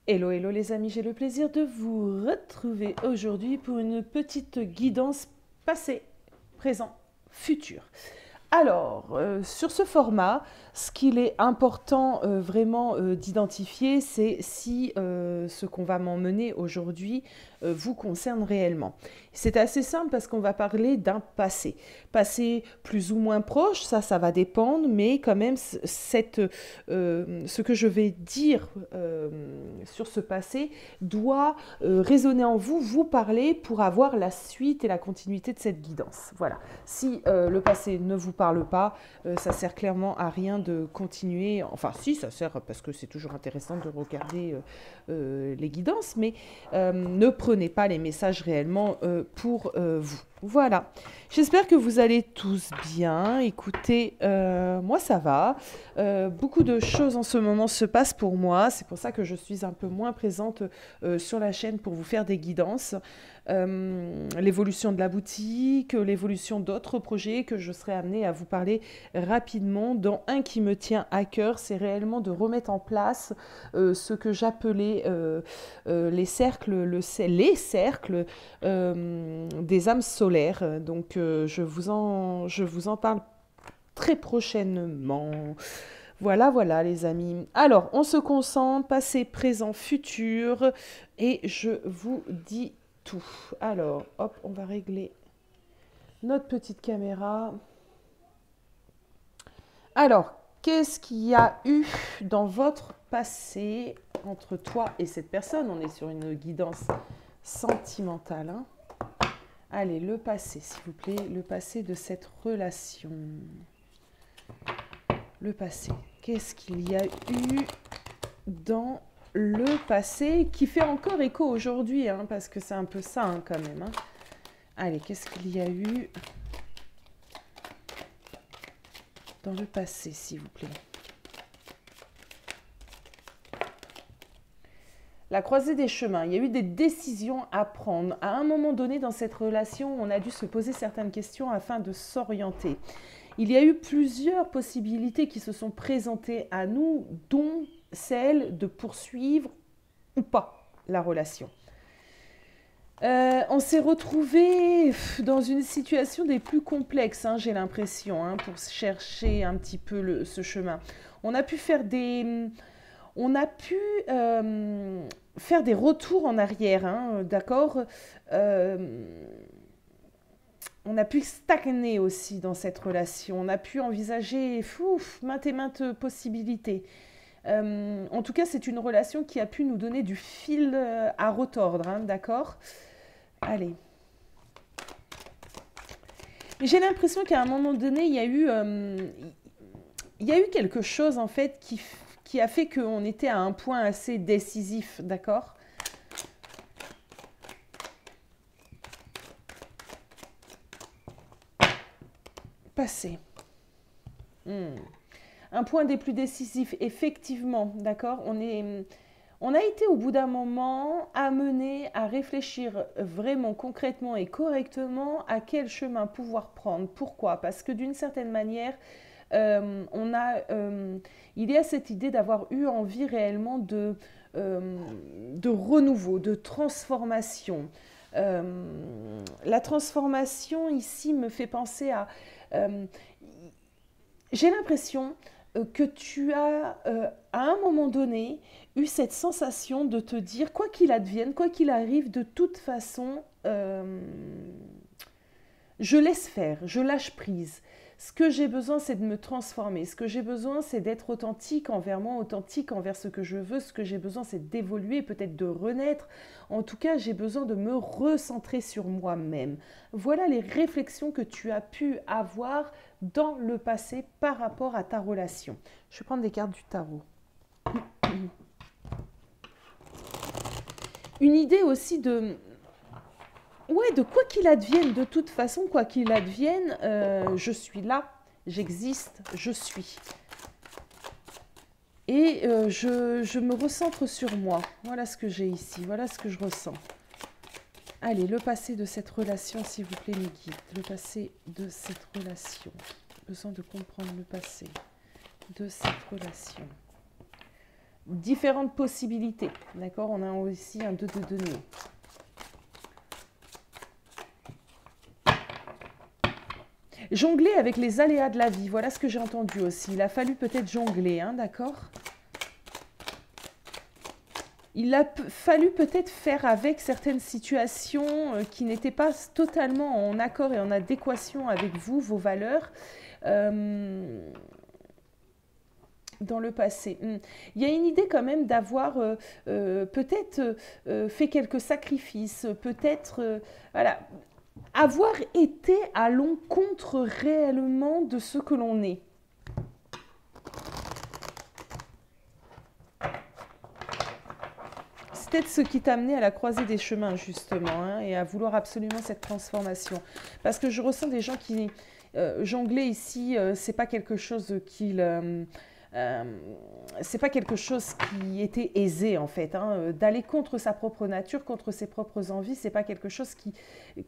Hello, hello les amis, j'ai le plaisir de vous retrouver aujourd'hui pour une petite guidance passé, présent, futur. Alors, sur ce format, ce qu'il est important vraiment d'identifier, c'est si ce qu'on va m'emmener aujourd'hui vous concerne réellement. C'est assez simple parce qu'on va parler d'un passé. Passé plus ou moins proche, ça va dépendre, mais quand même, ce que je vais dire sur ce passé doit résonner en vous, vous parler pour avoir la suite et la continuité de cette guidance. Voilà. Si le passé ne vous parle pas, ça sert clairement à rien de continuer. Enfin, si, ça sert parce que c'est toujours intéressant de regarder les guidances, mais ne prenez pas les messages réellement pour vous. Voilà. J'espère que vous allez tous bien. Écoutez, moi ça va. Beaucoup de choses en ce moment se passent pour moi. C'est pour ça que je suis un peu moins présente sur la chaîne pour vous faire des guidances. L'évolution de la boutique, l'évolution d'autres projets que je serai amenée à vous parler rapidement, dont un qui me tient à cœur, c'est réellement de remettre en place ce que j'appelais les cercles, les cercles des âmes solaires. Donc je vous en parle très prochainement. Voilà, voilà les amis. Alors, on se concentre, passé, présent, futur, et je vous dis tout. Alors, hop, on va régler notre petite caméra. Alors, qu'est-ce qu'il y a eu dans votre passé entre toi et cette personne? On est sur une guidance sentimentale. Hein. Allez, le passé, s'il vous plaît, le passé de cette relation. Le passé. Qu'est-ce qu'il y a eu dans le passé qui fait encore écho aujourd'hui, hein, parce que c'est un peu ça hein, quand même. Hein. Allez, qu'est-ce qu'il y a eu dans le passé, s'il vous plaît? La croisée des chemins, il y a eu des décisions à prendre. À un moment donné dans cette relation, on a dû se poser certaines questions afin de s'orienter. Il y a eu plusieurs possibilités qui se sont présentées à nous, dont celle de poursuivre ou pas la relation. On s'est retrouvé dans une situation des plus complexes, hein, j'ai l'impression, hein, pour chercher un petit peu ce chemin. On a pu faire des retours en arrière, hein, d'accord. On a pu stagner aussi dans cette relation. On a pu envisager maintes et maintes possibilités. En tout cas, c'est une relation qui a pu nous donner du fil à retordre, hein, d'accord. Allez. J'ai l'impression qu'à un moment donné, il y a eu quelque chose en fait qui a fait qu'on était à un point assez décisif, d'accord. Passé. Un point des plus décisifs, effectivement, d'accord. On a été au bout d'un moment amené à réfléchir vraiment concrètement et correctement à quel chemin pouvoir prendre. Pourquoi? Parce que d'une certaine manière, il y a cette idée d'avoir eu envie réellement de renouveau, de transformation. La transformation ici me fait penser à... j'ai l'impression que tu as, à un moment donné, eu cette sensation de te dire, quoi qu'il advienne, quoi qu'il arrive, de toute façon, je laisse faire, je lâche prise. Ce que j'ai besoin, c'est de me transformer. Ce que j'ai besoin, c'est d'être authentique envers moi, authentique envers ce que je veux. Ce que j'ai besoin, c'est d'évoluer, peut-être de renaître. En tout cas, j'ai besoin de me recentrer sur moi-même. Voilà les réflexions que tu as pu avoir dans le passé par rapport à ta relation. Je vais prendre des cartes du tarot. Une idée aussi de... Ouais, de quoi qu'il advienne, de toute façon, quoi qu'il advienne, je suis là, j'existe, je suis. Et je me recentre sur moi. Voilà ce que j'ai ici, voilà ce que je ressens. Allez, le passé de cette relation, s'il vous plaît, mes guides. Le passé de cette relation. Besoin de comprendre le passé de cette relation. différentes possibilités. D'accord? On a aussi un 2 de denier. Jongler avec les aléas de la vie, voilà ce que j'ai entendu aussi. Il a fallu peut-être jongler, hein, d'accord? Il a fallu peut-être faire avec certaines situations qui n'étaient pas totalement en accord et en adéquation avec vous, vos valeurs, dans le passé. Il y a une idée quand même d'avoir peut-être fait quelques sacrifices, peut-être, voilà, avoir été à l'encontre réellement de ce que l'on est. C'est peut-être ce qui t'a amené à la croisée des chemins, justement, hein, et à vouloir absolument cette transformation. Parce que je ressens des gens qui... jongler ici, c'est pas quelque chose c'est pas quelque chose qui était aisé en fait. Hein. D'aller contre sa propre nature, contre ses propres envies, c'est pas quelque chose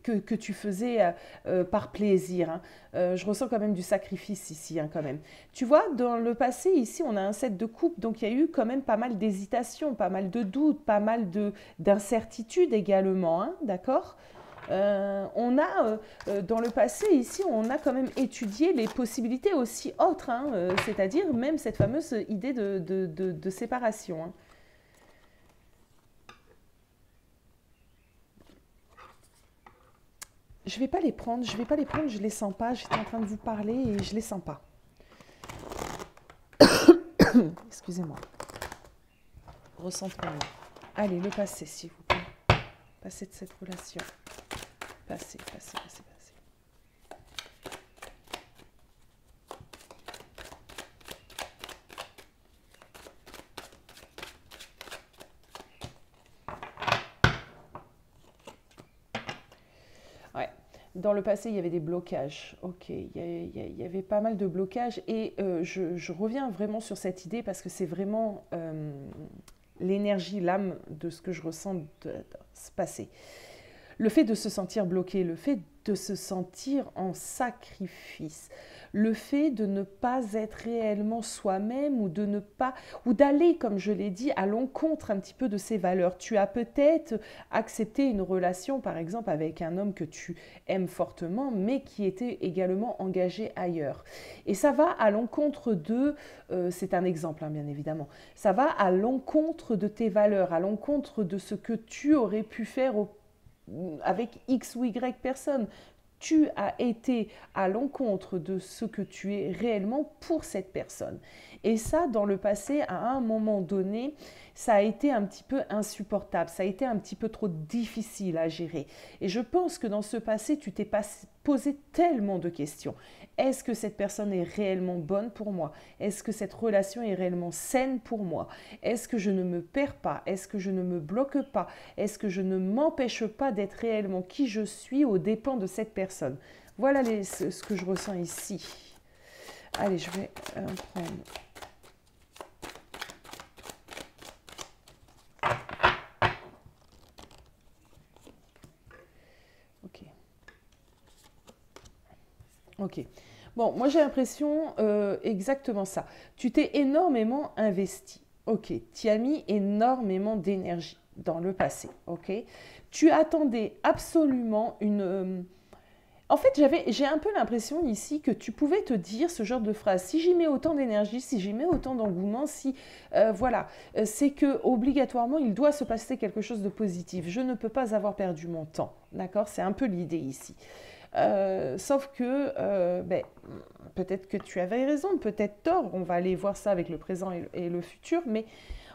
que tu faisais par plaisir. Hein. Je ressens quand même du sacrifice ici, hein, quand même. Tu vois, dans le passé, ici, on a un 7 de coupe, donc il y a eu quand même pas mal d'hésitation, pas mal de doutes, pas mal d'incertitudes également, hein, d'accord? On a, dans le passé, ici, on a quand même étudié les possibilités aussi autres, hein, c'est-à-dire même cette fameuse idée de séparation. Hein. Je ne vais pas les prendre, je ne les sens pas. J'étais en train de vous parler et je ne les sens pas. Excusez-moi. Recentrons-nous. Allez, le passé, s'il vous plaît. Passé de cette relation. Passé. Ouais. Dans le passé, il y avait des blocages. Ok, il y avait pas mal de blocages. Et je reviens vraiment sur cette idée parce que c'est vraiment l'énergie, l'âme de ce que je ressens de se passer. Le fait de se sentir bloqué, le fait de se sentir en sacrifice, le fait de ne pas être réellement soi-même ou de ne pas, ou d'aller, comme je l'ai dit, à l'encontre un petit peu de ses valeurs. Tu as peut-être accepté une relation, par exemple, avec un homme que tu aimes fortement, mais qui était également engagé ailleurs. Et ça va à l'encontre de, c'est un exemple, hein, bien évidemment, ça va à l'encontre de tes valeurs, à l'encontre de ce que tu aurais pu faire avec X ou Y personnes. Tu as été à l'encontre de ce que tu es réellement pour cette personne. Et ça, dans le passé, à un moment donné, ça a été un petit peu insupportable, ça a été un petit peu trop difficile à gérer. Et je pense que dans ce passé, tu t'es posé tellement de questions. Est-ce que cette personne est réellement bonne pour moi? Est-ce que cette relation est réellement saine pour moi? Est-ce que je ne me perds pas? Est-ce que je ne me bloque pas? Est-ce que je ne m'empêche pas d'être réellement qui je suis aux dépens de cette personne? Voilà ce que je ressens ici. Allez, je vais prendre... Ok. Bon, moi j'ai l'impression exactement ça. Tu t'es énormément investi. Ok. Tu as mis énormément d'énergie dans le passé. Ok. Tu attendais absolument une... En fait, j'ai un peu l'impression ici que tu pouvais te dire ce genre de phrase. Si j'y mets autant d'énergie, si j'y mets autant d'engouement, si... voilà. C'est que obligatoirement, il doit se passer quelque chose de positif. Je ne peux pas avoir perdu mon temps. D'accord? C'est un peu l'idée ici. Sauf que peut-être que tu avais raison, peut-être tort, on va aller voir ça avec le présent et le futur, mais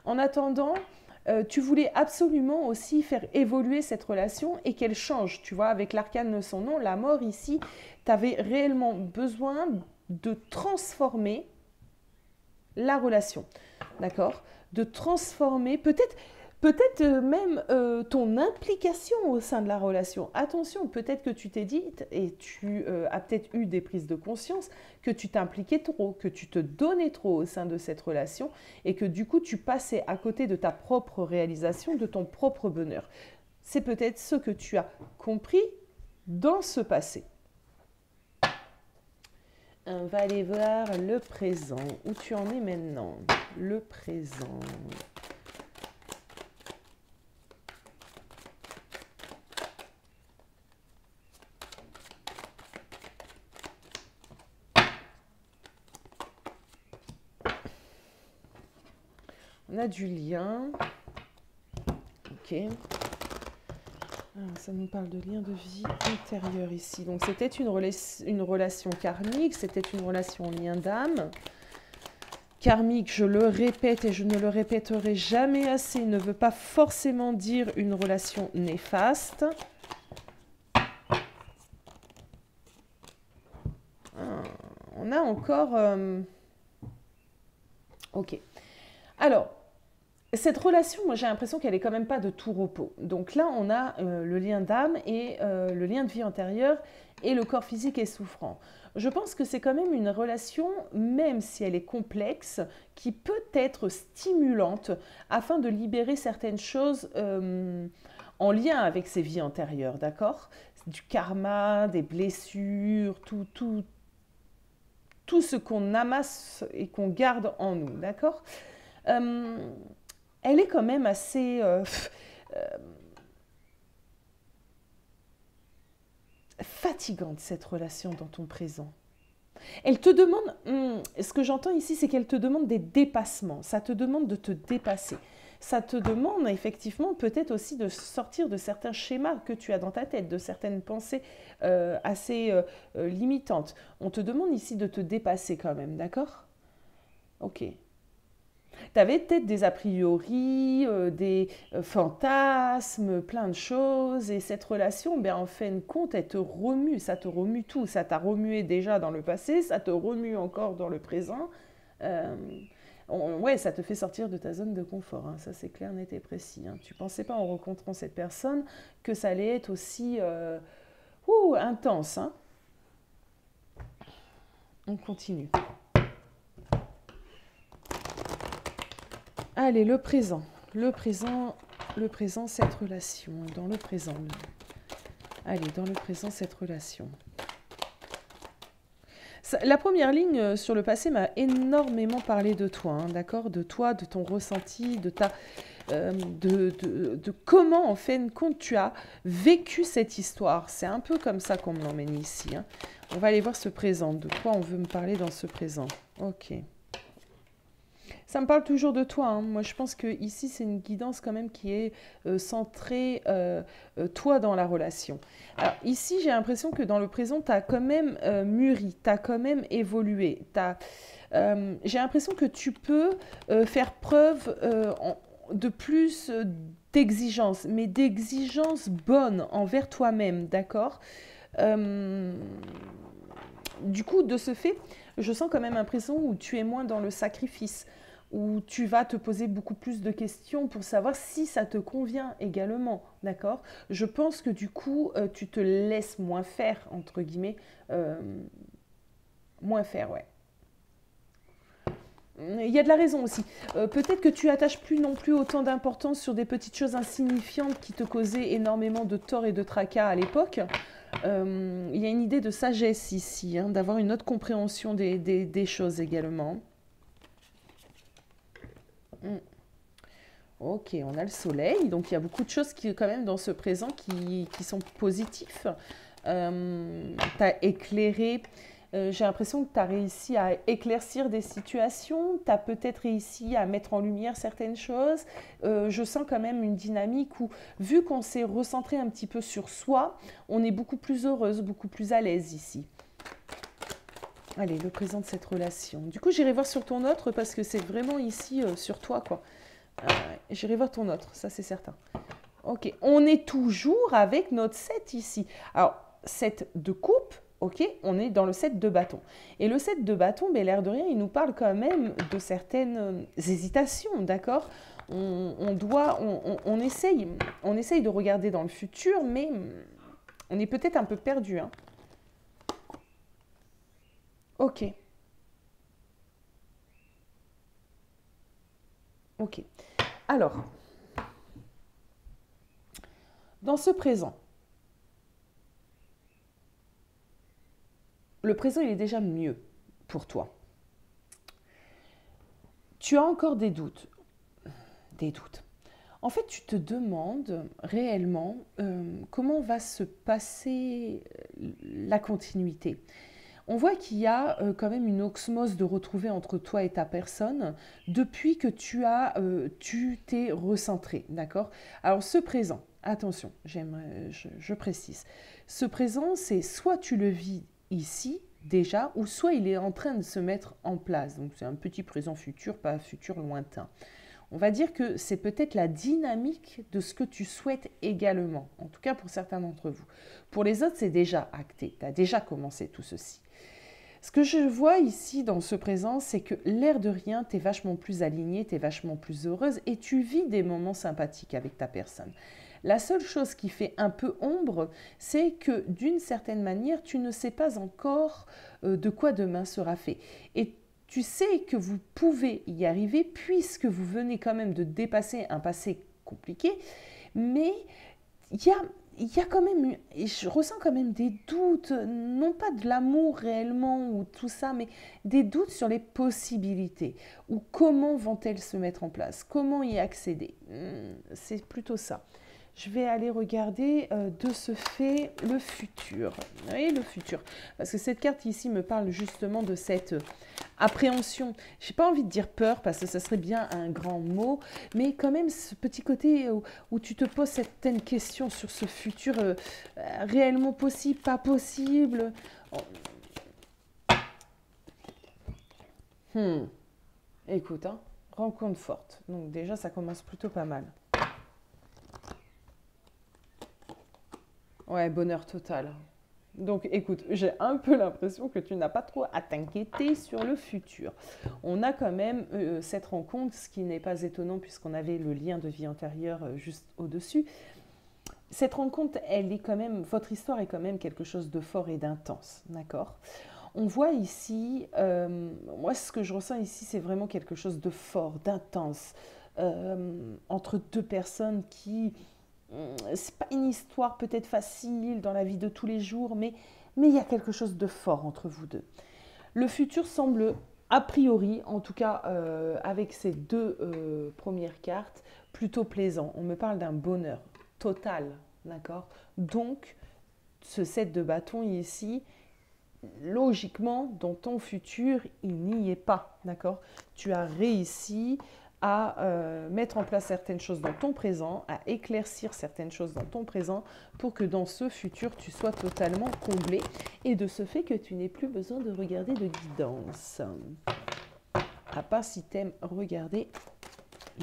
en attendant, tu voulais absolument aussi faire évoluer cette relation et qu'elle change, tu vois, avec l'arcane de son nom, la mort ici, tu avais réellement besoin de transformer la relation, d'accord? De transformer, peut-être même ton implication au sein de la relation. Attention, peut-être que tu t'es dit, et tu as peut-être eu des prises de conscience, que tu t'impliquais trop, que tu te donnais trop au sein de cette relation, et que du coup, tu passais à côté de ta propre réalisation, de ton propre bonheur. C'est peut-être ce que tu as compris dans ce passé. On va aller voir le présent. Où tu en es maintenant? Le présent. On a du lien. Ok. Alors, ça nous parle de lien de vie intérieur ici. Donc c'était une relation karmique, c'était une relation en lien d'âme. Karmique, je le répète et je ne le répéterai jamais assez, ne veut pas forcément dire une relation néfaste. On a encore... Ok. Alors, cette relation, moi j'ai l'impression qu'elle est quand même pas de tout repos. Donc là, on a le lien d'âme et le lien de vie antérieure et le corps physique est souffrant. Je pense que c'est quand même une relation, même si elle est complexe, qui peut être stimulante afin de libérer certaines choses en lien avec ces vies antérieures, d'accord? Du karma, des blessures, tout ce qu'on amasse et qu'on garde en nous, d'accord? Elle est quand même assez fatigante, cette relation dans ton présent. Elle te demande, ce que j'entends ici, c'est qu'elle te demande des dépassements, ça te demande de te dépasser. Ça te demande effectivement peut-être aussi de sortir de certains schémas que tu as dans ta tête, de certaines pensées assez limitantes. On te demande ici de te dépasser quand même, d'accord? Ok. Tu avais peut-être des a priori, des fantasmes, plein de choses. Et cette relation, ben, en fin de compte, elle te remue. Ça te remue tout. Ça t'a remué déjà dans le passé, ça te remue encore dans le présent. Euh, ouais, ça te fait sortir de ta zone de confort. Hein. Ça, c'est clair, net et précis. Hein. Tu ne pensais pas en rencontrant cette personne que ça allait être aussi intense. Hein. On continue. Allez, le présent. Le présent, cette relation. Dans le présent. Allez, dans le présent, cette relation. La première ligne sur le passé m'a énormément parlé de toi, hein, d'accord? De toi, de ton ressenti, de comment, en fin de compte, tu as vécu cette histoire. C'est un peu comme ça qu'on me l'emmène ici. Hein. On va aller voir ce présent. De quoi on veut me parler dans ce présent? Ok. Ça me parle toujours de toi. Hein. Moi, je pense que ici, c'est une guidance quand même qui est centrée toi dans la relation. Alors ici, j'ai l'impression que dans le présent, tu as quand même mûri, tu as quand même évolué. J'ai l'impression que tu peux faire preuve de plus d'exigence, mais d'exigence bonne envers toi-même, d'accord? Du coup, de ce fait, je sens quand même l'impression où tu es moins dans le sacrifice, où tu vas te poser beaucoup plus de questions pour savoir si ça te convient également, d'accord? Je pense que du coup, tu te laisses moins faire, entre guillemets, moins faire, ouais. Il y a de la raison aussi. Peut-être que tu attaches plus non plus autant d'importance sur des petites choses insignifiantes qui te causaient énormément de tort et de tracas à l'époque. Il y a une idée de sagesse ici, hein, d'avoir une autre compréhension des choses également. Ok, on a le soleil, donc il y a beaucoup de choses qui, quand même, dans ce présent qui sont positifs. Tu as éclairé, j'ai l'impression que tu as réussi à éclaircir des situations, tu as peut-être réussi à mettre en lumière certaines choses. Je sens quand même une dynamique où, vu qu'on s'est recentré un petit peu sur soi, on est beaucoup plus heureuse, beaucoup plus à l'aise ici. Allez, le présent de cette relation. Du coup, j'irai voir sur ton autre parce que c'est vraiment ici sur toi, quoi. J'irai voir ton autre, ça c'est certain. Ok, on est toujours avec notre 7 ici. Alors, 7 de coupe, ok, on est dans le 7 de bâton. Et le 7 de bâton, ben, l'air de rien, il nous parle quand même de certaines hésitations, d'accord? On essaye de regarder dans le futur, mais on est peut-être un peu perdu. Hein. Ok. Ok. Alors, dans ce présent, le présent, il est déjà mieux. pour toi. Tu as encore des doutes. Des doutes. En fait, tu te demandes réellement comment va se passer la continuité. On voit qu'il y a quand même une osmose de retrouver entre toi et ta personne depuis que tu t'es recentré, d'accord? Alors ce présent, attention, je précise, ce présent, c'est soit tu le vis ici déjà, ou soit il est en train de se mettre en place. Donc c'est un petit présent futur, pas futur lointain. On va dire que c'est peut-être la dynamique de ce que tu souhaites également, en tout cas pour certains d'entre vous. Pour les autres, c'est déjà acté, tu as déjà commencé tout ceci. Ce que je vois ici dans ce présent, c'est que l'air de rien, tu es vachement plus alignée, tu es vachement plus heureuse et tu vis des moments sympathiques avec ta personne. La seule chose qui fait un peu ombre, c'est que d'une certaine manière, tu ne sais pas encore de quoi demain sera fait. Et tu sais que vous pouvez y arriver puisque vous venez quand même de dépasser un passé compliqué, mais il y a quand même, je ressens quand même des doutes, non pas de l'amour réellement ou tout ça, mais des doutes sur les possibilités ou comment vont-elles se mettre en place, comment y accéder. C'est plutôt ça. Je vais aller regarder de ce fait le futur. Oui, le futur. Parce que cette carte ici me parle justement de cette appréhension. Je n'ai pas envie de dire peur parce que ça serait bien un grand mot, mais quand même ce petit côté où tu te poses certaines questions sur ce futur réellement possible, pas possible. Écoute, hein, rencontre forte. Donc déjà, ça commence plutôt pas mal. Ouais, bonheur total. Donc écoute, j'ai un peu l'impression que tu n'as pas trop à t'inquiéter sur le futur. On a quand même cette rencontre, ce qui n'est pas étonnant puisqu'on avait le lien de vie antérieure juste au-dessus. Cette rencontre, elle est quand même, votre histoire est quand même quelque chose de fort et d'intense, d'accord? On voit ici, moi ce que je ressens ici, c'est vraiment quelque chose de fort, d'intense, entre deux personnes qui c'est pas une histoire peut-être facile dans la vie de tous les jours, mais il y a quelque chose de fort entre vous deux. Le futur semble, a priori, en tout cas avec ces deux premières cartes, plutôt plaisant. On me parle d'un bonheur total, d'accord? Donc, ce set de bâtons ici, logiquement, dans ton futur, il n'y est pas, d'accord? Tu as réussi à mettre en place certaines choses dans ton présent, à éclaircir certaines choses dans ton présent pour que dans ce futur, tu sois totalement comblé et de ce fait que tu n'aies plus besoin de regarder de guidance. À part si tu aimes regarder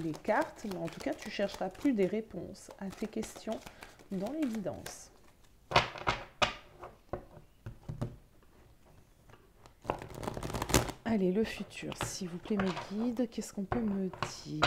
les cartes, mais en tout cas, tu chercheras plus des réponses à tes questions dans les guidances. Allez, le futur, s'il vous plaît, mes guides, qu'est-ce qu'on peut me dire?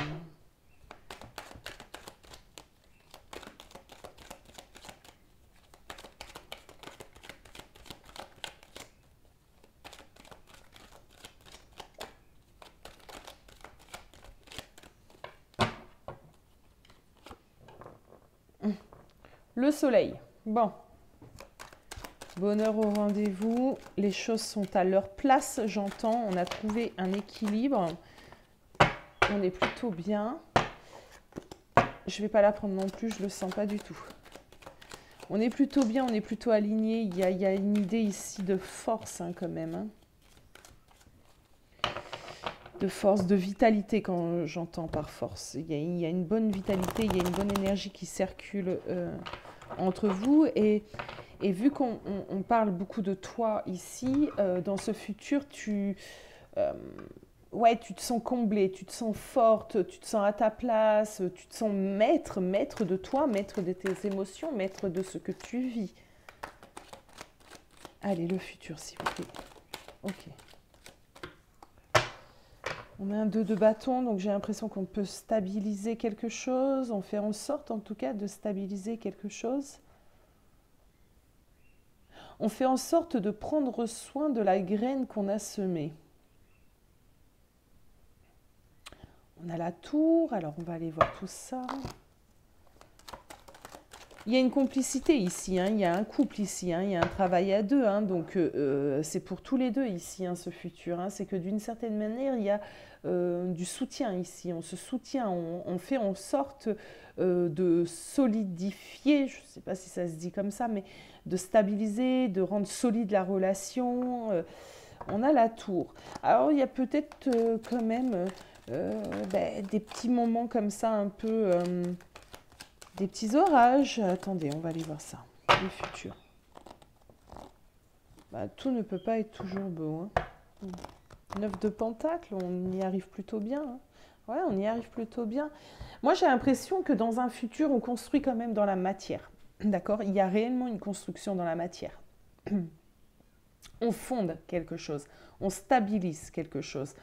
Le soleil. Bon. Bonheur au rendez-vous. Les choses sont à leur place, j'entends. On a trouvé un équilibre. On est plutôt bien. Je ne vais pas la prendre non plus, je ne le sens pas du tout. On est plutôt bien, on est plutôt aligné. Il y a une idée ici de force quand même. De force, de vitalité quand j'entends par force. Il y a une bonne vitalité, il y a une bonne énergie qui circule entre vous. Et vu qu'on parle beaucoup de toi ici, dans ce futur, tu te sens comblée, tu te sens forte, tu te sens à ta place, tu te sens maître de toi, maître de tes émotions, maître de ce que tu vis. Allez, le futur, s'il vous plaît. Ok. On a un 2 de bâton, donc j'ai l'impression qu'on peut stabiliser quelque chose. On fait en sorte, en tout cas, de stabiliser quelque chose. On fait en sorte de prendre soin de la graine qu'on a semée. On a la tour, alors on va aller voir tout ça. Il y a une complicité ici, hein, il y a un couple ici, hein, il y a un travail à deux, hein, donc c'est pour tous les deux ici, hein, ce futur. Hein, c'est que d'une certaine manière, il y a du soutien ici, on se soutient, on fait en sorte de solidifier, je ne sais pas si ça se dit comme ça, mais de stabiliser, de rendre solide la relation. On a la tour. Alors il y a peut-être quand même des petits moments comme ça un peu... des petits orages. Attendez, on va aller voir ça. Le futur. Bah, tout ne peut pas être toujours beau. Hein. 9 de Pentacle, on y arrive plutôt bien. Hein. Ouais, on y arrive plutôt bien. Moi, j'ai l'impression que dans un futur, on construit quand même dans la matière. D'accord? Il y a réellement une construction dans la matière. On fonde quelque chose. On stabilise quelque chose.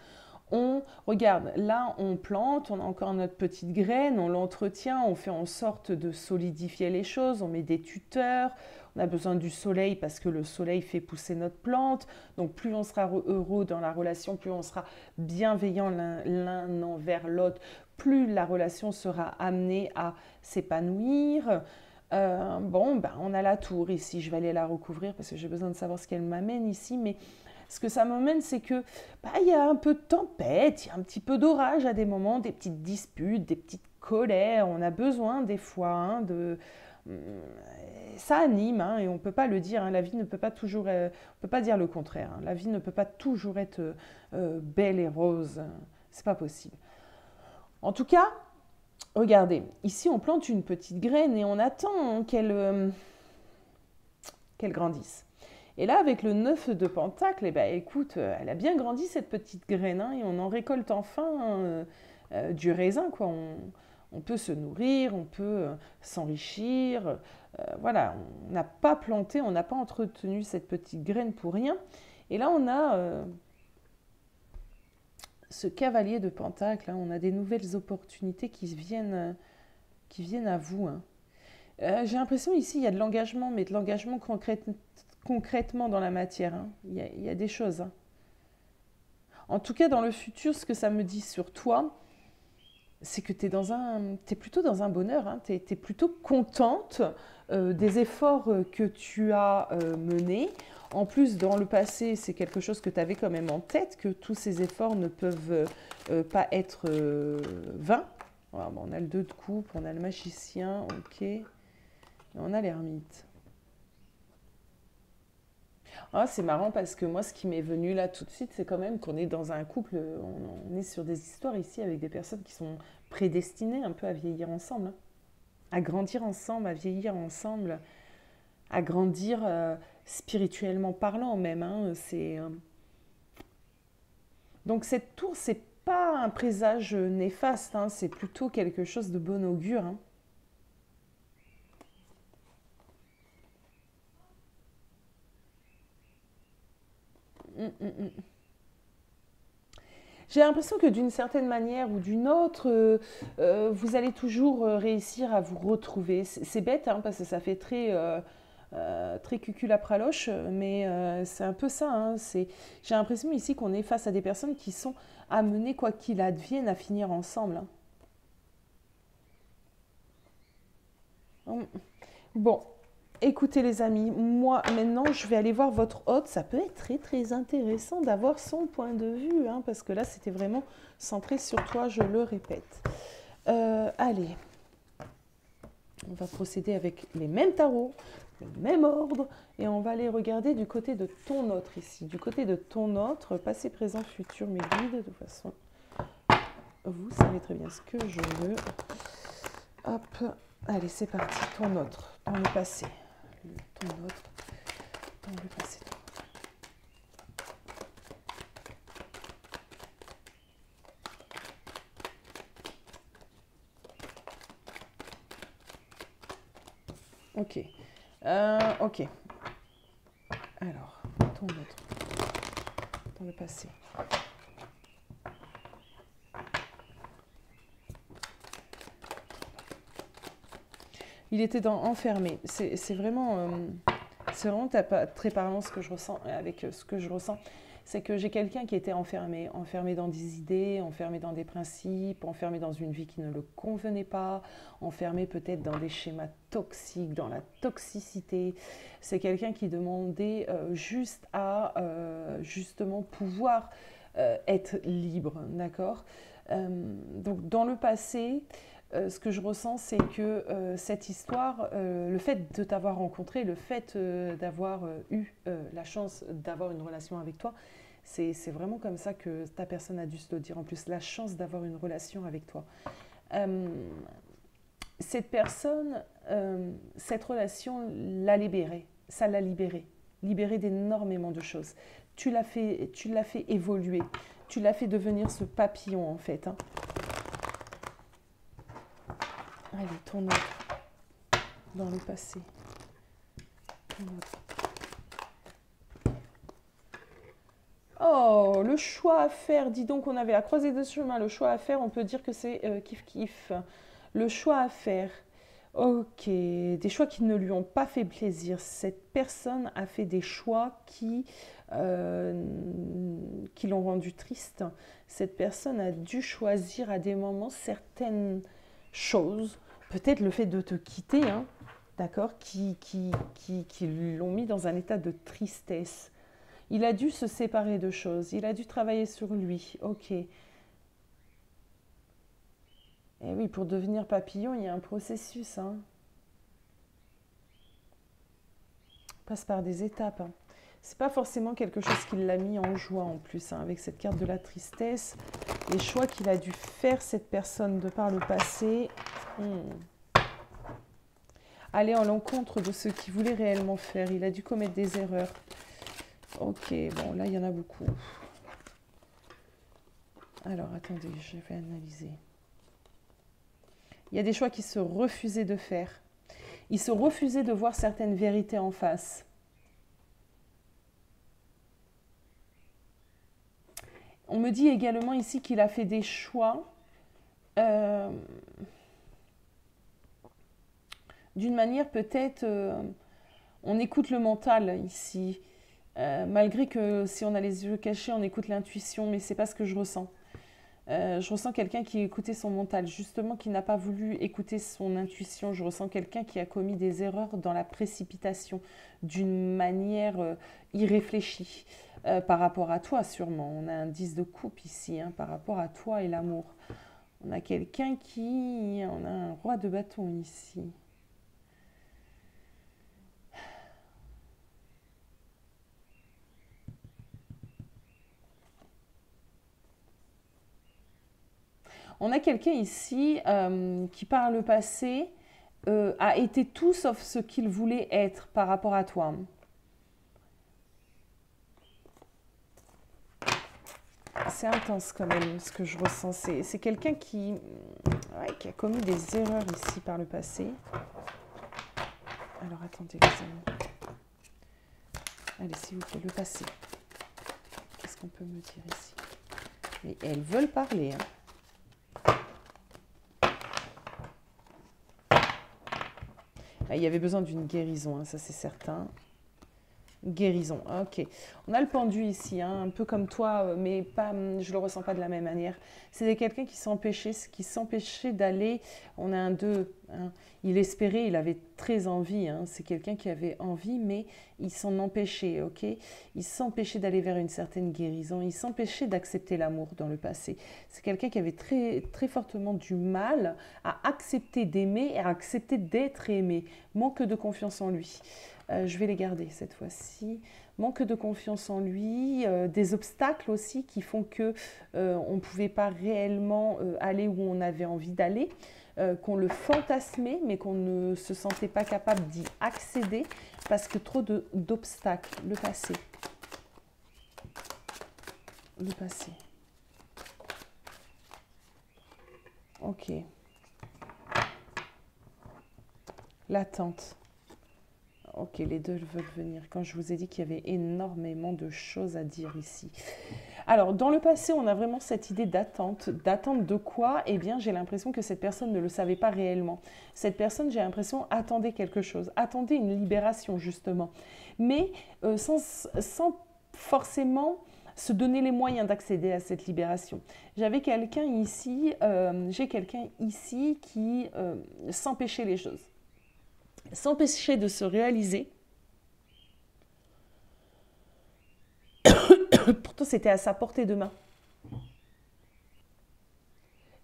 On regarde, là on plante, on a encore notre petite graine, on l'entretient, on fait en sorte de solidifier les choses, on met des tuteurs, on a besoin du soleil parce que le soleil fait pousser notre plante, donc plus on sera heureux dans la relation, plus on sera bienveillant l'un envers l'autre, plus la relation sera amenée à s'épanouir. On a la tour ici, je vais aller la recouvrir parce que j'ai besoin de savoir ce qu'elle m'amène ici, mais ce que ça m'emmène, c'est que y a un peu de tempête, il y a un petit peu d'orage à des moments, des petites disputes, des petites colères. On a besoin des fois de... Ça anime, hein, et on ne peut pas le dire. Hein, la vie ne peut pas toujours... on ne peut pas dire le contraire. Hein, la vie ne peut pas toujours être belle et rose. C'est pas possible. En tout cas, regardez, ici on plante une petite graine et on attend qu'elle grandisse. Et là, avec le 9 de Pentacle, écoute, elle a bien grandi cette petite graine, hein, et on en récolte enfin du raisin, quoi. On peut se nourrir, on peut s'enrichir. Voilà, on n'a pas planté, on n'a pas entretenu cette petite graine pour rien. Et là, on a ce cavalier de Pentacle, hein, on a des nouvelles opportunités qui viennent à vous. Hein. J'ai l'impression ici, il y a de l'engagement, mais de l'engagement concrètement dans la matière. Hein. Il y a des choses. Hein. En tout cas, dans le futur, ce que ça me dit sur toi, c'est que tu es plutôt dans un bonheur. Hein. Tu es plutôt contente des efforts que tu as menés. En plus, dans le passé, c'est quelque chose que tu avais quand même en tête, que tous ces efforts ne peuvent pas être vains. Voilà, on a le 2 de coupe, on a le magicien, ok. Et on a l'ermite. Ah, c'est marrant parce que moi, ce qui m'est venu là tout de suite, c'est quand même qu'on est dans un couple, on est sur des histoires ici avec des personnes qui sont prédestinées un peu à vieillir ensemble, hein. À grandir ensemble, à vieillir ensemble, à grandir spirituellement parlant même. Hein, Donc cette tour, c'est pas un présage néfaste, hein, c'est plutôt quelque chose de bon augure. Hein. J'ai l'impression que d'une certaine manière ou d'une autre, vous allez toujours réussir à vous retrouver. C'est bête, hein, parce que ça fait très cuculapraloche, mais c'est un peu ça. Hein, j'ai l'impression ici qu'on est face à des personnes qui sont amenées, quoi qu'il advienne, à finir ensemble. Hein. Bon, écoutez les amis, moi maintenant je vais aller voir votre hôte. Ça peut être très très intéressant d'avoir son point de vue, hein, parce que là c'était vraiment centré sur toi, je le répète. Allez, on va procéder avec les mêmes tarots, le même ordre, et on va aller regarder du côté de ton autre ici. Du côté de ton autre, passé, présent, futur, mes guides, de toute façon, vous savez très bien ce que je veux. Hop, allez c'est parti, ton autre, dans le passé. Ton autre, dans le passé. Ok. Ok. Alors, ton autre. Dans le passé. Il était enfermé. C'est vraiment très parlant ce que je ressens avec ce que je ressens. c'est que j'ai quelqu'un qui était enfermé, enfermé dans des idées, enfermé dans des principes, enfermé dans une vie qui ne le convenait pas, enfermé peut-être dans des schémas toxiques, dans la toxicité. C'est quelqu'un qui demandait juste à justement pouvoir être libre, d'accord? Donc dans le passé, ce que je ressens, c'est que cette histoire, le fait de t'avoir rencontré, le fait d'avoir eu la chance d'avoir une relation avec toi, c'est vraiment comme ça que ta personne a dû se le dire. En plus, la chance d'avoir une relation avec toi. Euh, cette personne, cette relation l'a libérée. Ça l'a libérée. Libérée d'énormément de choses. Tu l'as fait évoluer. Tu l'as fait devenir ce papillon, en fait. Hein. Allez, ton autre dans le passé. Ton autre. Oh, le choix à faire. Dis donc, on avait la croisée de chemin. Le choix à faire, on peut dire que c'est kiff-kiff. Le choix à faire. Ok, des choix qui ne lui ont pas fait plaisir. Cette personne a fait des choix qui l'ont rendu triste. Cette personne a dû choisir à des moments certaines choses. Peut-être le fait de te quitter, hein, d'accord, qui l'ont mis dans un état de tristesse. Il a dû se séparer de choses. Il a dû travailler sur lui. Ok. Et oui, pour devenir papillon, il y a un processus. Hein. On passe par des étapes. Hein. C'est pas forcément quelque chose qui l'a mis en joie en plus, hein, avec cette carte de la tristesse. Les choix qu'il a dû faire, cette personne, de par le passé. Aller à l'encontre de ce qu'il voulait réellement faire. Il a dû commettre des erreurs. Ok, bon, là, il y en a beaucoup. Alors, attendez, je vais analyser. Il y a des choix qu'il se refusait de faire. Il se refusait de voir certaines vérités en face. On me dit également ici qu'il a fait des choix d'une manière peut-être... on écoute le mental ici. Malgré que si on a les yeux cachés, on écoute l'intuition, mais c'est pas ce que je ressens. Je ressens quelqu'un qui écoutait son mental, justement, qui n'a pas voulu écouter son intuition. Je ressens quelqu'un qui a commis des erreurs dans la précipitation, d'une manière irréfléchie, par rapport à toi sûrement. On a un 10 de coupe ici, hein, par rapport à toi et l'amour. On a quelqu'un qui... On a un roi de bâton ici. On a quelqu'un ici qui, par le passé, a été tout sauf ce qu'il voulait être par rapport à toi. C'est intense quand même ce que je ressens. C'est quelqu'un qui a commis des erreurs ici par le passé. Alors attendez les amis. Allez, s'il vous plaît, le passé. Qu'est-ce qu'on peut me dire ici? Mais elles veulent parler, hein. Il y avait besoin d'une guérison, hein, ça c'est certain. Guérison, ok. On a le pendu ici, hein, un peu comme toi, mais pas, je ne le ressens pas de la même manière. C'est quelqu'un qui s'empêchait d'aller, on a un 2, hein. Il espérait, il avait très envie, hein. C'est quelqu'un qui avait envie, mais il s'en empêchait, ok. Il s'empêchait d'aller vers une certaine guérison, il s'empêchait d'accepter l'amour dans le passé. C'est quelqu'un qui avait très, très fortement du mal à accepter d'aimer et à accepter d'être aimé. Manque de confiance en lui. Je vais les garder cette fois-ci. Manque de confiance en lui, des obstacles aussi qui font que on ne pouvait pas réellement aller où on avait envie d'aller, qu'on le fantasmait, mais qu'on ne se sentait pas capable d'y accéder parce que trop d'obstacles. Le passé. Le passé. Ok. L'attente. Ok, les deux veulent venir. Quand je vous ai dit qu'il y avait énormément de choses à dire ici. Alors, dans le passé, on a vraiment cette idée d'attente. D'attente de quoi? Eh bien, j'ai l'impression que cette personne ne le savait pas réellement. Cette personne, j'ai l'impression, attendait quelque chose. Attendait une libération, justement. Mais sans forcément se donner les moyens d'accéder à cette libération. J'ai quelqu'un ici qui s'empêchait les choses, s'empêchait de se réaliser. Pourtant, c'était à sa portée de main.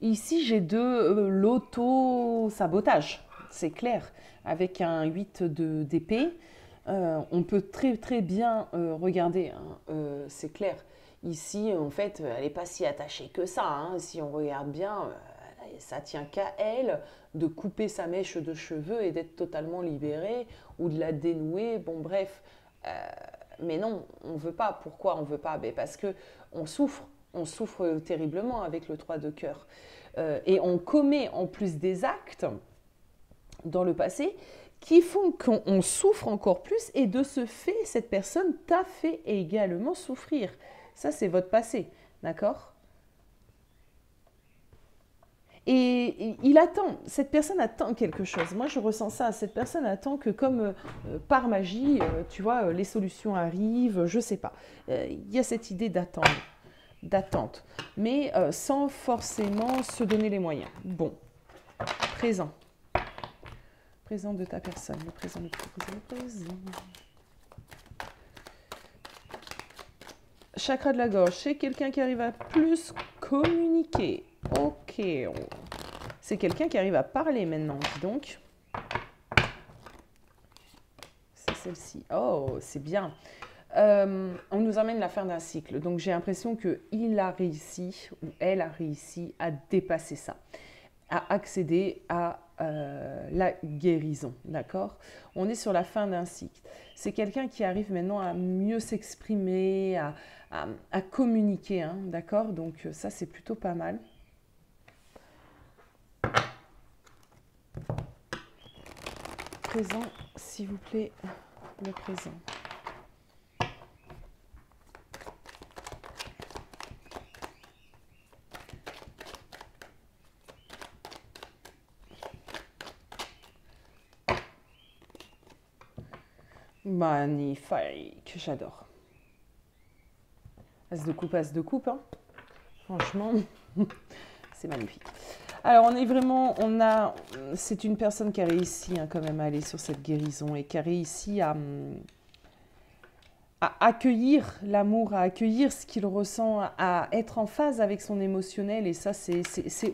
Ici, j'ai de l'auto-sabotage, c'est clair. Avec un 8 d'épée, on peut très très bien regarder, hein, c'est clair. Ici, en fait, elle n'est pas si attachée que ça. Hein. Si on regarde bien, ça tient qu'à elle de couper sa mèche de cheveux et d'être totalement libérée ou de la dénouer. Bon, bref. Mais non, on ne veut pas. Pourquoi on ne veut pas? Parce qu'on souffre. On souffre terriblement avec le 3 de cœur. Et on commet en plus des actes dans le passé qui font qu'on souffre encore plus. Et de ce fait, cette personne t'a fait également souffrir. Ça, c'est votre passé. D'accord? Et il attend, cette personne attend quelque chose. Moi, je ressens ça. Cette personne attend que, comme par magie, tu vois, les solutions arrivent, je ne sais pas. Il y a cette idée d'attente, mais sans forcément se donner les moyens. Bon, présent. Présent de ta personne. Le présent, le présent. Chakra de la gorge. C'est quelqu'un qui arrive à plus communiquer. Ok. C'est quelqu'un qui arrive à parler maintenant. Dis donc. C'est celle-ci. Oh, c'est bien. On nous emmène la fin d'un cycle. Donc, j'ai l'impression qu'il a réussi, ou elle a réussi à dépasser ça, à accéder à la guérison. D'accord? On est sur la fin d'un cycle. C'est quelqu'un qui arrive maintenant à mieux s'exprimer, à communiquer. Hein, d'accord? Donc, ça, c'est plutôt pas mal. Présent, s'il vous plaît, le présent. Magnifique, j'adore. As de coupe, hein. Franchement, c'est magnifique. Alors, c'est une personne qui a réussi hein, quand même à aller sur cette guérison et qui a réussi à accueillir l'amour, à accueillir ce qu'il ressent, à être en phase avec son émotionnel. Et ça, c'est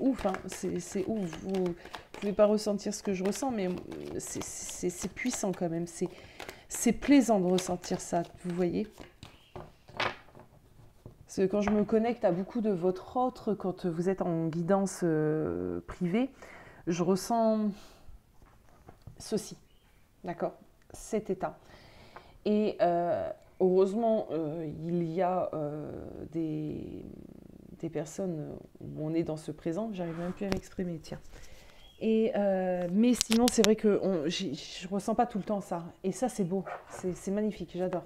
ouf, hein, c'est ouf. Vous ne pouvez pas ressentir ce que je ressens, mais c'est puissant quand même. C'est plaisant de ressentir ça, vous voyez. Parce que quand je me connecte à beaucoup de votre autre, quand vous êtes en guidance privée, je ressens ceci, d'accord? Cet état. Et heureusement, il y a des personnes où on est dans ce présent, j'arrive même plus à m'exprimer, tiens. Mais sinon, c'est vrai que je ne ressens pas tout le temps ça. Et ça, c'est beau, c'est magnifique, j'adore.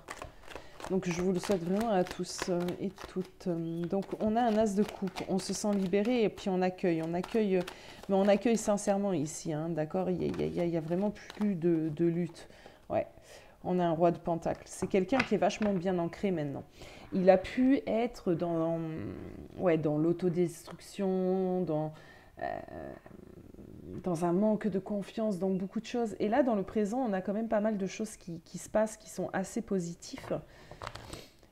Donc, je vous le souhaite vraiment à tous et toutes. Donc, on a un as de coupe, on se sent libéré et puis on accueille, mais on accueille sincèrement ici, hein, d'accord? Il y a vraiment plus de lutte. Ouais, on a un roi de pentacle. C'est quelqu'un qui est vachement bien ancré maintenant. Il a pu être dans l'autodestruction, dans un manque de confiance, dans beaucoup de choses. Et là, dans le présent, on a quand même pas mal de choses qui se passent, qui sont assez positives.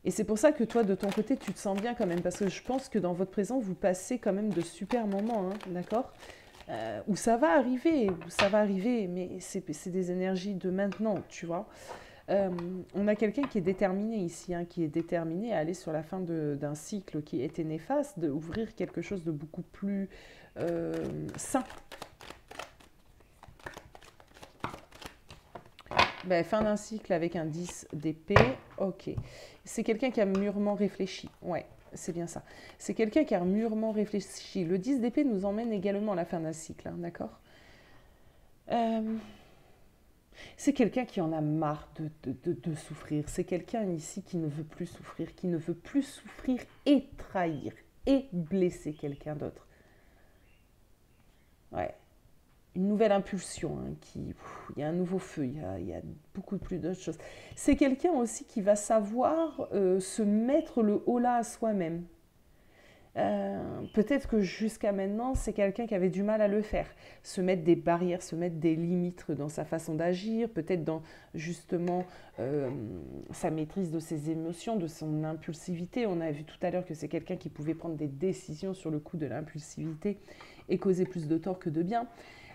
Et c'est pour ça que toi, de ton côté, tu te sens bien quand même, parce que je pense que dans votre présent, vous passez quand même de super moments, hein, d'accord? Où ça va arriver, mais c'est des énergies de maintenant, tu vois. On a quelqu'un qui est déterminé ici, hein, qui est déterminé à aller sur la fin d'un cycle qui était néfaste, d'ouvrir quelque chose de beaucoup plus sain. Fin d'un cycle avec un 10 d'épée, ok. C'est quelqu'un qui a mûrement réfléchi, ouais, c'est bien ça. C'est quelqu'un qui a mûrement réfléchi. Le 10 d'épée nous emmène également à la fin d'un cycle, hein, d'accord? C'est quelqu'un qui en a marre de souffrir. C'est quelqu'un ici qui ne veut plus souffrir, et trahir, et blesser quelqu'un d'autre. Ouais. une nouvelle impulsion, hein, il y a un nouveau feu, il y a beaucoup plus d'autres choses. C'est quelqu'un aussi qui va savoir se mettre le holà à soi-même. Peut-être que jusqu'à maintenant, c'est quelqu'un qui avait du mal à le faire. Se mettre des barrières, se mettre des limites dans sa façon d'agir, peut-être dans justement sa maîtrise de ses émotions, de son impulsivité. On a vu tout à l'heure que c'est quelqu'un qui pouvait prendre des décisions sur le coup de l'impulsivité et causer plus de tort que de bien.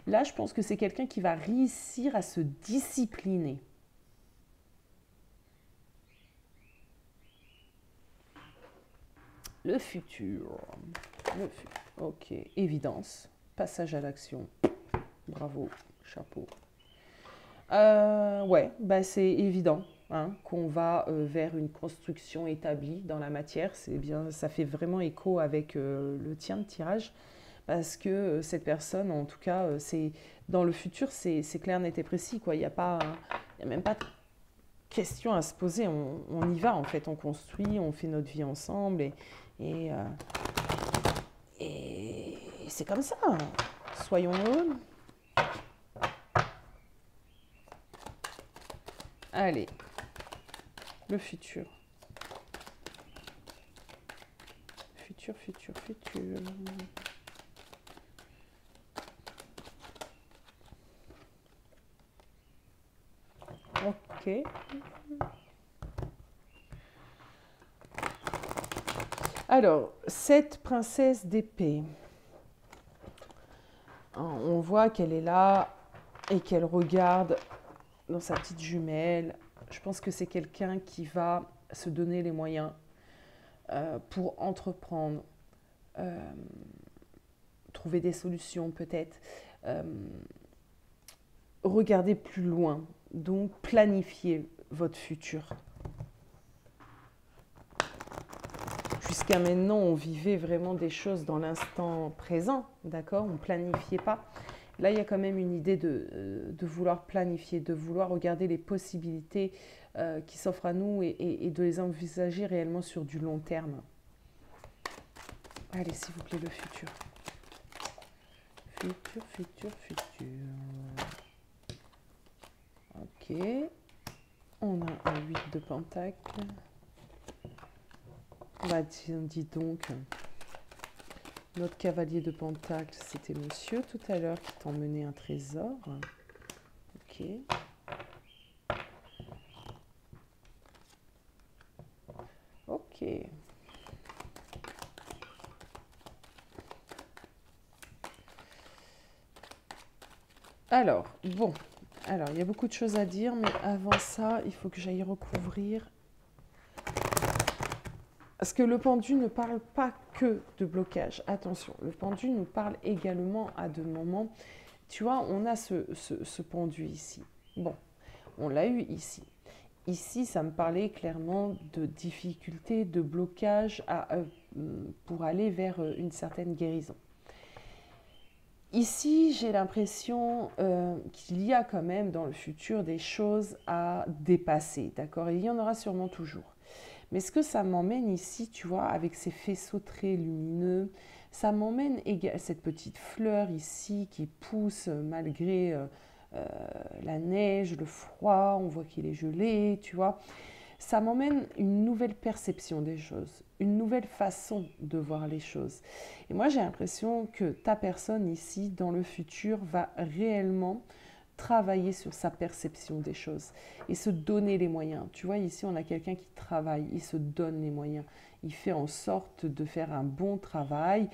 Là, je pense que c'est quelqu'un qui va réussir à se discipliner. Le futur. Ok, évidence. Passage à l'action. Bravo, chapeau. Ouais, bah c'est évident hein, qu'on va vers une construction établie dans la matière. C'est bien, ça fait vraiment écho avec le tien de tirage. Parce que cette personne, en tout cas, c'est dans le futur, c'est clair, net et précis. Quoi. Il n'y a pas, il y a même pas de question à se poser. On y va, en fait. On construit, on fait notre vie ensemble. Et, euh, et c'est comme ça. Soyons heureux. Allez, le futur. Futur, futur, futur. Ok. Alors, cette princesse d'épée, on voit qu'elle est là et qu'elle regarde dans sa petite jumelle. Je pense que c'est quelqu'un qui va se donner les moyens pour entreprendre, trouver des solutions peut-être, regarder plus loin, donc planifier votre futur. Jusqu'à maintenant, on vivait vraiment des choses dans l'instant présent, d'accord? On ne planifiait pas. Là, il y a quand même une idée de vouloir planifier, de vouloir regarder les possibilités qui s'offrent à nous et de les envisager réellement sur du long terme. Allez, s'il vous plaît, le futur. Futur, futur, futur. Ok. On a un 8 de pentacle. Bah, dis donc, notre cavalier de pentacle, c'était monsieur tout à l'heure qui t'emmenait un trésor. Ok. Ok. Alors, bon. Alors, il y a beaucoup de choses à dire, mais avant ça, il faut que j'aille recouvrir. Parce que le pendu ne parle pas que de blocage. Attention, le pendu nous parle également à de moments. Tu vois, on a ce pendu ici. Bon, on l'a eu ici. Ici, ça me parlait clairement de difficultés, de blocage pour aller vers une certaine guérison. Ici, j'ai l'impression qu'il y a quand même dans le futur des choses à dépasser, d'accord? Il y en aura sûrement toujours. Mais ce que ça m'emmène ici, tu vois, avec ces faisceaux très lumineux, ça m'emmène cette petite fleur ici qui pousse malgré la neige, le froid, on voit qu'il est gelé, tu vois. Ça m'emmène une nouvelle perception des choses, une nouvelle façon de voir les choses. Et moi, j'ai l'impression que ta personne ici, dans le futur, va réellement travailler sur sa perception des choses et se donner les moyens. Tu vois, ici, on a quelqu'un qui travaille, il se donne les moyens. Il fait en sorte de faire un bon travail,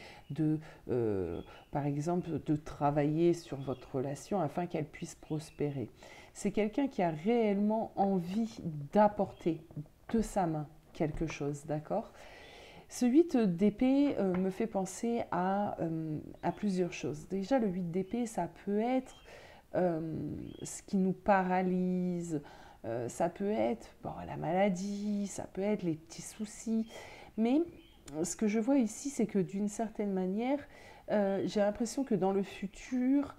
par exemple, de travailler sur votre relation afin qu'elle puisse prospérer. C'est quelqu'un qui a réellement envie d'apporter de sa main quelque chose, d'accord? Ce 8 d'épée me fait penser à plusieurs choses. Déjà, le 8 d'épée, ça peut être ce qui nous paralyse, ça peut être la maladie, ça peut être les petits soucis. Mais ce que je vois ici, c'est que d'une certaine manière, j'ai l'impression que dans le futur,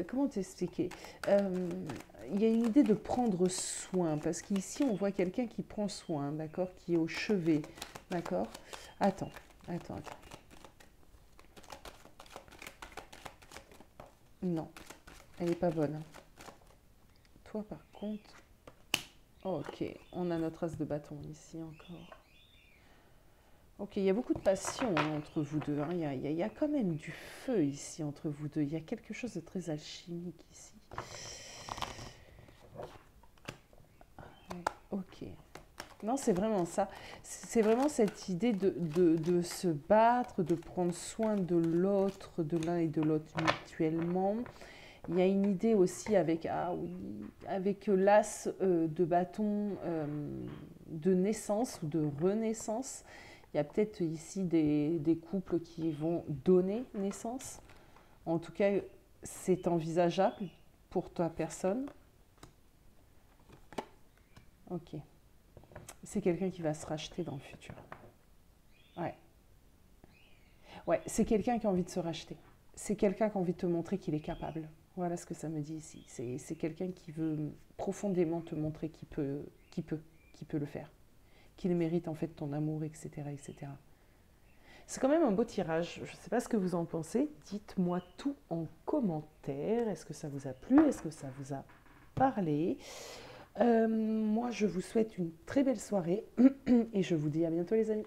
comment t'expliquer, il y a une idée de prendre soin, parce qu'ici on voit quelqu'un qui prend soin, d'accord, qui est au chevet, d'accord. Attends. Non. Elle n'est pas bonne. Toi, par contre... Ok, on a notre as de bâton ici encore. Ok, il y a beaucoup de passion hein, entre vous deux. Hein. Il y a quand même du feu ici entre vous deux. Il y a quelque chose de très alchimique ici. Ok. Non, c'est vraiment ça. C'est vraiment cette idée de se battre, de prendre soin de l'autre, de l'un et de l'autre mutuellement. Il y a une idée aussi avec, ah oui, avec l'as de bâton de naissance ou de renaissance. Il y a peut-être ici des couples qui vont donner naissance. En tout cas, c'est envisageable pour ta personne. Ok. C'est quelqu'un qui va se racheter dans le futur. Ouais. Ouais, c'est quelqu'un qui a envie de se racheter. C'est quelqu'un qui a envie de te montrer qu'il est capable. Voilà ce que ça me dit ici. C'est quelqu'un qui veut profondément te montrer qu'il peut le faire. Qu'il mérite en fait ton amour, etc. etc. C'est quand même un beau tirage. Je ne sais pas ce que vous en pensez. Dites-moi tout en commentaire. Est-ce que ça vous a plu? Est-ce que ça vous a parlé? Moi, je vous souhaite une très belle soirée et je vous dis à bientôt les amis.